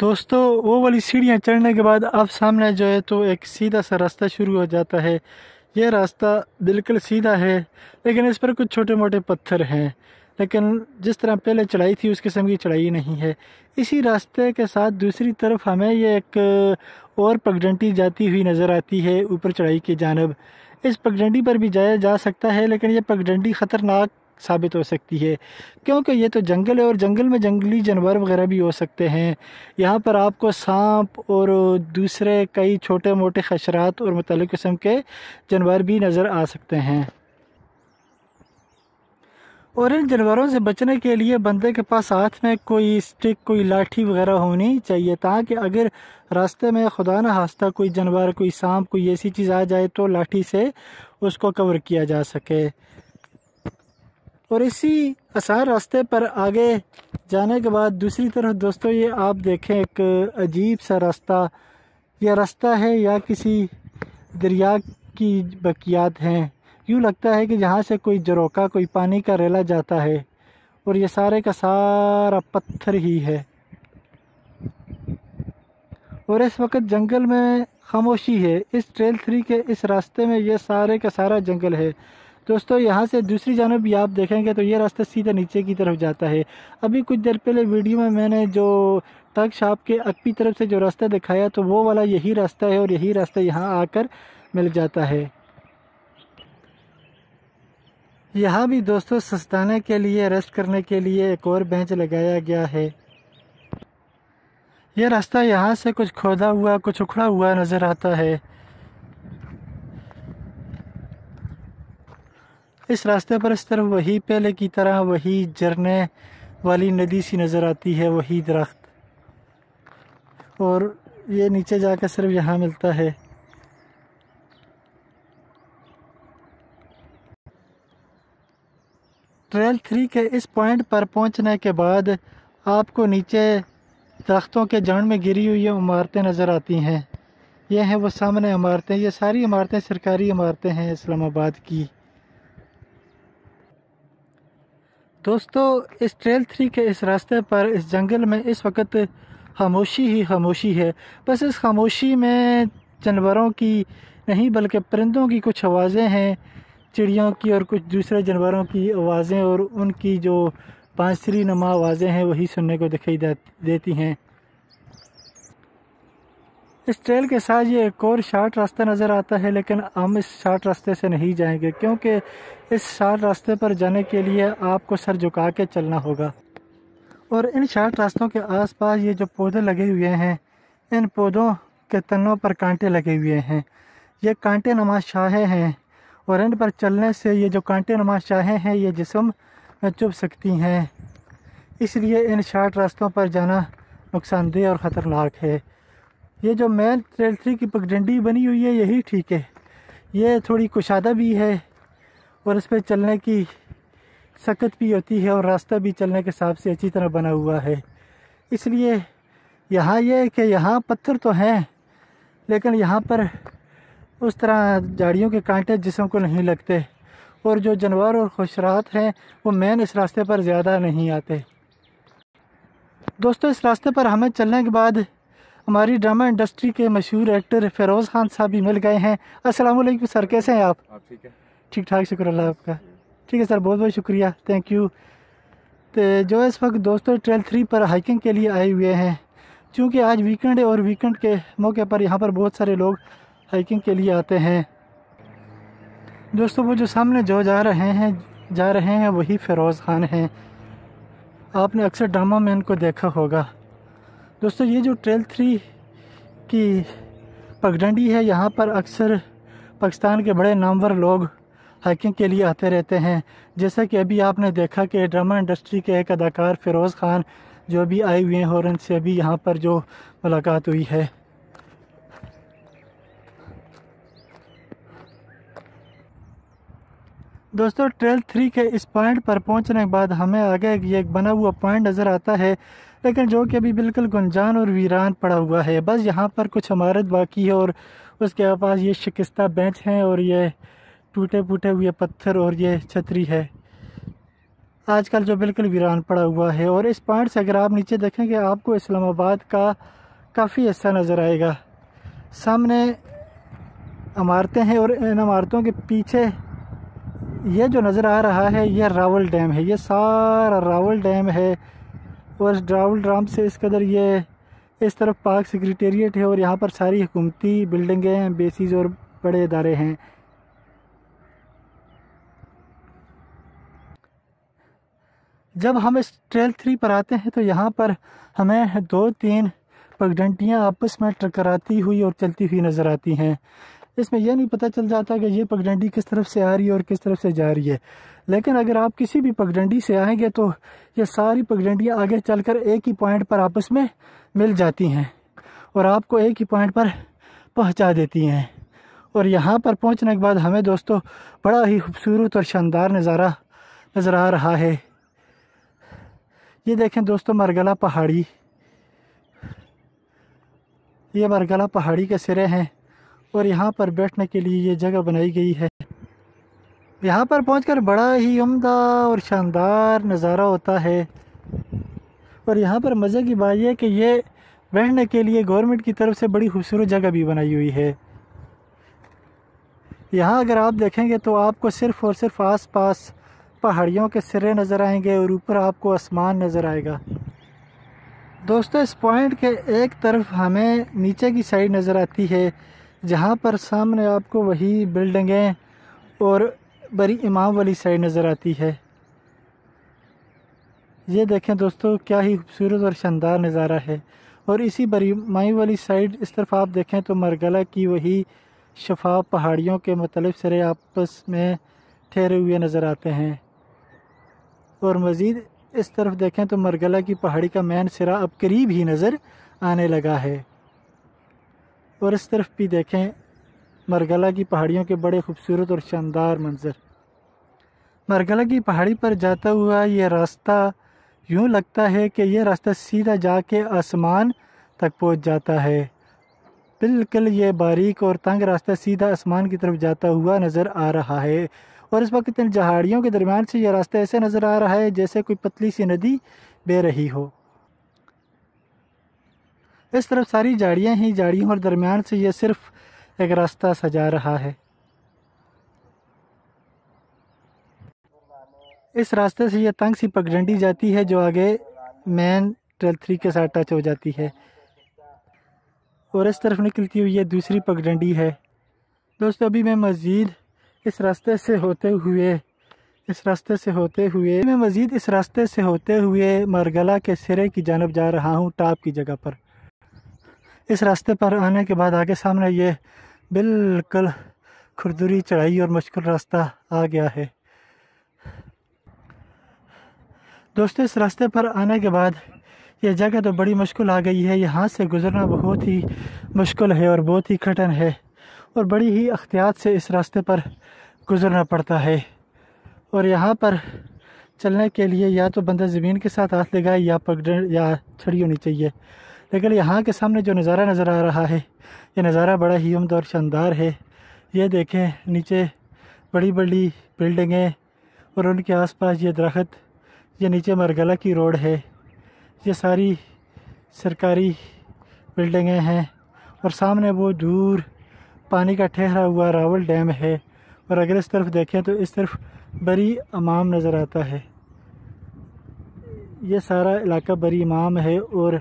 दोस्तों वो वाली सीढ़ियाँ चढ़ने के बाद अब सामने जो है तो एक सीधा सा रास्ता शुरू हो जाता है। ये रास्ता बिल्कुल सीधा है लेकिन इस पर कुछ छोटे मोटे पत्थर हैं, लेकिन जिस तरह पहले चढ़ाई थी उस किस्म की चढ़ाई नहीं है। इसी रास्ते के साथ दूसरी तरफ हमें ये एक और पगडंडी जाती हुई नज़र आती है ऊपर चढ़ाई की जानब। इस पगडंडी पर भी जाया जा सकता है लेकिन ये पगडंडी ख़तरनाक साबित हो सकती है क्योंकि ये तो जंगल है और जंगल में जंगली जानवर वगैरह भी हो सकते हैं। यहाँ पर आपको सांप और दूसरे कई छोटे मोटे हशरात और मुख्तलिफ़ किस्म के जानवर भी नज़र आ सकते हैं। और इन जानवरों से बचने के लिए बंदे के पास हाथ में कोई स्टिक कोई लाठी वगैरह होनी चाहिए ताकि अगर रास्ते में खुदा न खास्ता कोई जानवर कोई सांप कोई ऐसी चीज़ आ जाए तो लाठी से उसको कवर किया जा सके। और इसी आसान रास्ते पर आगे जाने के बाद दूसरी तरफ दोस्तों ये आप देखें एक अजीब सा रास्ता। यह रास्ता है या किसी दरिया की बकियात हैं। यूँ लगता है कि जहाँ से कोई जरोका कोई पानी का रेला जाता है और ये सारे का सारा पत्थर ही है। और इस वक्त जंगल में खामोशी है। इस ट्रेल 3 के इस रास्ते में ये सारे का सारा जंगल है। दोस्तों यहाँ से दूसरी जानब भी आप देखेंगे तो ये रास्ता सीधा नीचे की तरफ जाता है। अभी कुछ देर पहले वीडियो में मैंने जो टग शॉप के अक्पी तरफ से जो रास्ता दिखाया तो वो वाला यही रास्ता है और यही रास्ता यहाँ आकर मिल जाता है। यहाँ भी दोस्तों सस्ताने के लिए रेस्ट करने के लिए एक और बेंच लगाया गया है। यह रास्ता यहाँ से कुछ खोदा हुआ कुछ उखड़ा हुआ नज़र आता है। इस रास्ते पर इस तरफ वही पहले की तरह वही झरने वाली नदी सी नज़र आती है, वही दरख्त, और ये नीचे जाकर सिर्फ यहाँ मिलता है। ट्रेल 3 के इस पॉइंट पर पहुँचने के बाद आपको नीचे दरख्तों के झाड़ में गिरी हुई इमारतें नज़र आती हैं। ये हैं वो सामने इमारतें। ये सारी इमारतें सरकारी इमारतें हैं इस्लामाबाद की। दोस्तों इस ट्रेल 3 के इस रास्ते पर इस जंगल में इस वक्त खामोशी ही खामोशी है। बस इस खामोशी में जानवरों की नहीं बल्कि परिंदों की कुछ आवाज़ें हैं, चिड़ियों की और कुछ दूसरे जानवरों की आवाज़ें और उनकी जो बांसुरी नुमा आवाज़ें हैं वही सुनने को दिखाई देती हैं। इस ट्रेल के साथ ये एक और शार्ट रास्ता नज़र आता है लेकिन हम इस शार्ट रास्ते से नहीं जाएंगे क्योंकि इस शार्ट रास्ते पर जाने के लिए आपको सर झुका के चलना होगा। और इन शार्ट रास्तों के आसपास ये जो पौधे लगे हुए हैं इन पौधों के तनों पर कांटे लगे हुए हैं। ये कांटे नुमा शाखें हैं और इन पर चलने से ये जो कांटे नुमा शाखें हैं ये जिस्म में चुभ सकती हैं, इसलिए इन शार्ट रास्तों पर जाना नुकसानदेह और ख़तरनाक है। ये जो मेन ट्रेल 3 की पगडंडी बनी हुई है यही ठीक है। ये थोड़ी कुशादा भी है और इस पर चलने की सख्त भी होती है और रास्ता भी चलने के हिसाब से अच्छी तरह बना हुआ है। इसलिए यहाँ ये कि यहाँ पत्थर तो हैं लेकिन यहाँ पर उस तरह झाड़ियों के कांटे जिस्म को नहीं लगते और जो जानवर और खुशरात हैं वो मेन इस रास्ते पर ज़्यादा नहीं आते। दोस्तों इस रास्ते पर हमें चलने के बाद हमारी ड्रामा इंडस्ट्री के मशहूर एक्टर फ़िरोज़ खान साहब भी मिल गए हैं। अस्सलाम वालेकुम सर, कैसे हैं आप? ठीक है, ठीक ठाक, शुक्र अल्लाह आपका। ठीक है सर, बहुत बहुत शुक्रिया, थैंक यू। तो जो इस वक्त दोस्तों ट्रेल 3 पर हाइकिंग के लिए आए हुए हैं, क्योंकि आज वीकेंड है और वीकेंड के मौके पर यहाँ पर बहुत सारे लोग हाइकिंग के लिए आते हैं। दोस्तों वो जो सामने जो जा रहे हैं वही फ़िरोज़ खान हैं। आपने अक्सर ड्रामा में इनको देखा होगा। दोस्तों ये जो ट्रेल 3 की पगडंडी है यहाँ पर अक्सर पाकिस्तान के बड़े नामवर लोग हाइकिंग के लिए आते रहते हैं। जैसा कि अभी आपने देखा कि ड्रामा इंडस्ट्री के एक अदाकार फ़िरोज़ खान जो अभी आए हुए हैं और उनसे अभी यहाँ पर जो मुलाकात हुई है। दोस्तों ट्रेल 3 के इस पॉइंट पर पहुंचने के बाद हमें आगे ये एक बना हुआ पॉइंट नज़र आता है लेकिन जो कि अभी बिल्कुल गुंजान और वीरान पड़ा हुआ है। बस यहाँ पर कुछ इमारत बाकी है और उसके पास ये शिकस्ता बेंच हैं और ये टूटे फूटे हुए पत्थर और ये छतरी है। आजकल जो बिल्कुल वीरान पड़ा हुआ है। और इस पॉइंट से अगर आप नीचे देखेंगे आपको इस्लामाबाद का काफ़ी हिस्सा नज़र आएगा। सामने इमारतें हैं और इन इमारतों के पीछे ये जो नज़र आ रहा है ये रावल डैम है। ये सारा रावल डैम है और रावल डैम से इस कदर ये इस तरफ पाक सेक्रेटेरिएट है और यहाँ पर सारी हुकूमती बिल्डिंगें हैं, बेसिस और बड़े इदारे हैं। जब हम इस ट्रेल 3 पर आते हैं तो यहाँ पर हमें 2-3 पगडंडियाँ आपस में टकराती हुई और चलती हुई नज़र आती हैं। इसमें यह नहीं पता चल जाता कि ये पगडंडी किस तरफ से आ रही है और किस तरफ से जा रही है, लेकिन अगर आप किसी भी पगडंडी से आएंगे तो ये सारी पगडंडियाँ आगे चलकर एक ही पॉइंट पर आपस में मिल जाती हैं और आपको एक ही पॉइंट पर पहुंचा देती हैं। और यहाँ पर पहुंचने के बाद हमें दोस्तों बड़ा ही खूबसूरत और शानदार नज़ारा नज़र आ रहा है। ये देखें दोस्तों मरगला पहाड़ी, ये मरगला पहाड़ी के सिरे हैं और यहाँ पर बैठने के लिए ये जगह बनाई गई है। यहाँ पर पहुंचकर बड़ा ही उम्दा और शानदार नज़ारा होता है। और यहाँ पर मज़े की बात यह कि ये बैठने के लिए गवर्नमेंट की तरफ से बड़ी खूबसूरत जगह भी बनाई हुई है। यहाँ अगर आप देखेंगे तो आपको सिर्फ़ और सिर्फ आस पास पहाड़ियों के सिरे नज़र आएंगे और ऊपर आपको आसमान नज़र आएगा। दोस्तों इस पॉइंट के एक तरफ हमें नीचे की साइड नज़र आती है जहाँ पर सामने आपको वही बिल्डिंगें और बड़ी इमाम वाली साइड नज़र आती है। ये देखें दोस्तों क्या ही खूबसूरत और शानदार नज़ारा है। और इसी बड़ी माई वाली साइड इस तरफ आप देखें तो मरगला की वही शफाफ पहाड़ियों के मुख्तलिफ सिरे आपस में ठहरे हुए नज़र आते हैं। और मज़ीद इस तरफ देखें तो मरगला की पहाड़ी का मेन सिरा अब करीब ही नज़र आने लगा है। और इस तरफ भी देखें मरगला की पहाड़ियों के बड़े खूबसूरत और शानदार मंज़र। मरगला की पहाड़ी पर जाता हुआ ये रास्ता यूँ लगता है कि यह रास्ता सीधा जाके आसमान तक पहुंच जाता है। बिल्कुल ये बारीक और तंग रास्ता सीधा आसमान की तरफ जाता हुआ नज़र आ रहा है। और इस वक्त इन पहाड़ियों के दरमियान से यह रास्ता ऐसे नज़र आ रहा है जैसे कोई पतली सी नदी बह रही हो। इस तरफ सारी झाड़ियाँ ही झाड़ियों और दरमियान से यह सिर्फ एक रास्ता सजा रहा है। इस रास्ते से यह तंग सी पगडंडी जाती है जो आगे मेन ट्रेल 3 के साथ टच हो जाती है और इस तरफ निकलती हुई ये दूसरी पगडंडी है। दोस्तों अभी मैं मज़ीद इस रास्ते से होते हुए मरगला के सिरे की जानब जा रहा हूँ, टॉप की जगह पर। इस रास्ते पर आने के बाद आगे सामने ये बिल्कुल खुरदुरी चढ़ाई और मुश्किल रास्ता आ गया है। दोस्तों इस रास्ते पर आने के बाद यह जगह तो बड़ी मुश्किल आ गई है। यहाँ से गुज़रना बहुत ही मुश्किल है और बहुत ही कठिन है और बड़ी ही एहतियात से इस रास्ते पर गुज़रना पड़ता है। और यहाँ पर चलने के लिए या तो बंदा ज़मीन के साथ हाथ लगाए या पगडंड या छड़ी होनी चाहिए। लेकिन यहाँ के सामने जो नज़ारा नज़र आ रहा है ये नज़ारा बड़ा ही उम्दा और शानदार है। ये देखें नीचे बड़ी बड़ी बिल्डिंगें और उनके आसपास ये दरख्त, ये नीचे मरगला की रोड है, ये सारी सरकारी बिल्डिंगें हैं और सामने वो दूर पानी का ठहरा हुआ रावल डैम है। और अगर इस तरफ देखें तो इस तरफ बरी इमाम नज़र आता है। ये सारा इलाका बरी इमाम है और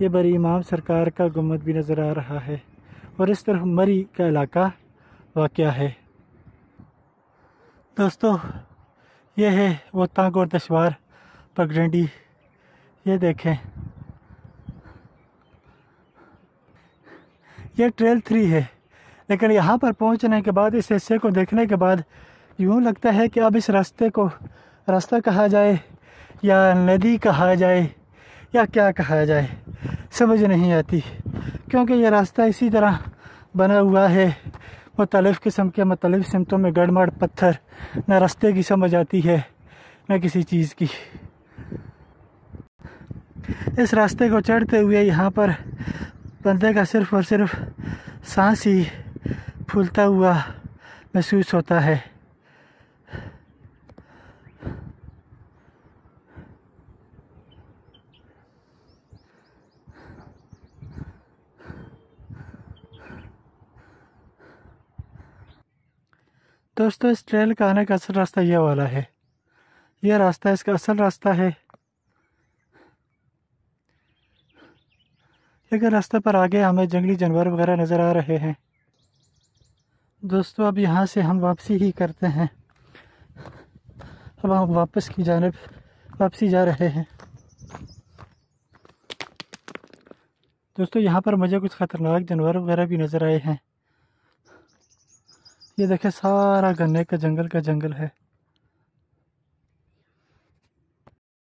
ये बरी इमाम सरकार का गुम्बद भी नज़र आ रहा है और इस तरफ मरी का इलाका वाक़या है। दोस्तों ये है वो तंग और दुश्वार पगडंडी। ये देखें ये ट्रेल 3 है, लेकिन यहाँ पर पहुँचने के बाद इस हिस्से को देखने के बाद यूँ लगता है कि अब इस रास्ते को रास्ता कहा जाए या नदी कहा जाए या क्या कहा जाए, समझ नहीं आती। क्योंकि ये रास्ता इसी तरह बना हुआ है, मुख्तलिफ़ किस्म के मुख्तलिफ़ सिमतों में गड़मड़ पत्थर, न रास्ते की समझ आती है न किसी चीज़ की। इस रास्ते को चढ़ते हुए यहाँ पर बंदे का सिर्फ़ और सिर्फ सांस ही फूलता हुआ महसूस होता है। दोस्तों इस ट्रेल का आने का असल रास्ता ये वाला है, यह रास्ता इसका असल रास्ता है। लेकिन रास्ते पर आगे हमें जंगली जानवर वगैरह नज़र आ रहे हैं। दोस्तों अब यहाँ से हम वापसी ही करते हैं। अब हम वापस की जानिब वापसी जा रहे हैं। दोस्तों यहाँ पर मुझे कुछ ख़तरनाक जानवर वगैरह भी नज़र आए हैं। ये देखें सारा गन्ने का जंगल है।